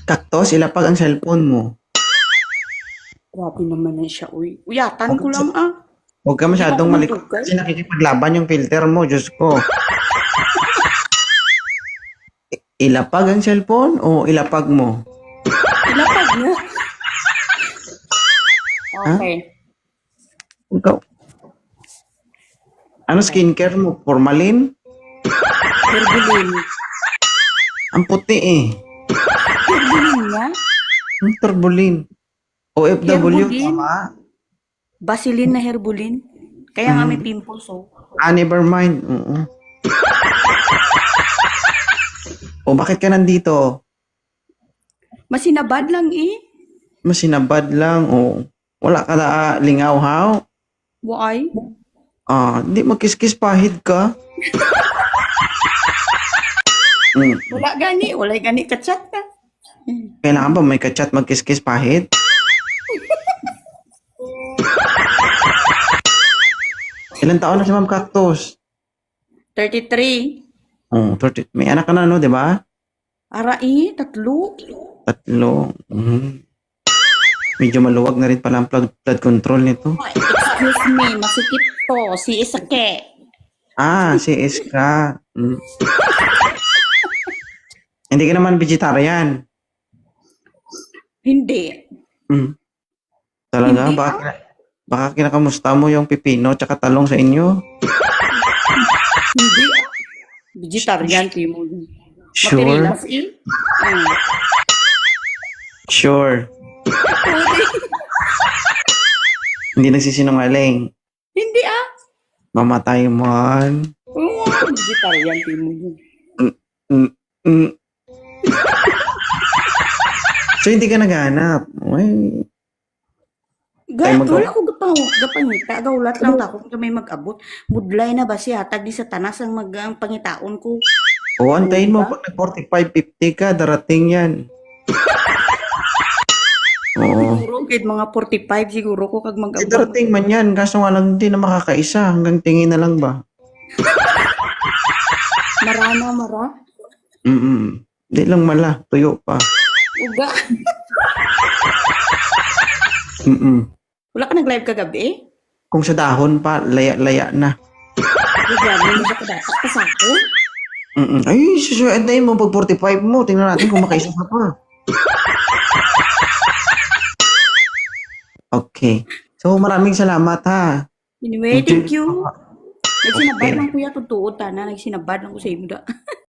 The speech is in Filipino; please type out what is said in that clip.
Kaktos, ilapag ang cellphone mo. Grabe naman na siya, uy. Uyatan Huwag ko lang, ah. huwag ka Hindi mo ako masyadong malikot matugay. kasi nakikipaglaban yung filter mo, Diyos ko. Ilapag ang cellphone o ilapag mo? Ilapag mo. Ha? Okay. Ikaw. Ano skincare mo? Formalin? Herbulin. Ang puti eh. Herbulin nga? Turbulin. OFW, Herbulin? tama? Vaseline na herbulin. Kaya nga may pimples, oh. Never mind. Oo. O bakit ka nandito? Masinabad lang, eh. Masinabad lang o wala ka na lingaw haw? Why? Di magkiskis pahid ka. Wala gani. Wala gani kachat ka. Kailangan ba may kachat magkiskis pahid? Ilan taon na si Ma'am Cactus? 33. Oh, 30. May anak ka na, no, di ba? Arai, tatlo. Tatlo. Medyo maluwag na rin pala ang blood control nito. Excuse me, masikip to. Si Isake. Si Iska. Hindi ka naman vegetarian. Hindi. Talaga? Hindi, Baka kinakamusta mo yung pipino tsaka talong sa inyo? Hindi. Vegetarian, timo. Sure? Materials, eh. Sure. Hindi nagsisinungaling. Hindi, ah. Mamatay man. Oo, vegetarian, timo. Mm. So, hindi ka naghahanap. Ay, Gat, mag- wala ko gapangita. Gaulat lang ako kung may mag-abot. Budlay na ba siya? Tagdi sa tanas ang ang pangitaon ko. antayin mo. Pag nag-45-50 ka, darating yan. Oo. Siguro, kahit mga 45 siguro ko kag mag-abot. Darating man yan. Kaso nga lang, hindi na makakaisa. Hanggang tingin na lang ba? Mara. Hindi lang mala. Tuyo pa. Uga. Wala ka nag-live kagabi? Kung sa dahon pa, laya-laya na. Gabi mo siya kadapat ka sa akin? Ay, susunod mo pag 45 mo. Tingnan natin kung makaisa ka pa. Okay. So, maraming salamat ha. Anyway, thank you. Okay. Nagsinabad lang kuya, totoo, tana. Nagsinabad lang ko sa imo da.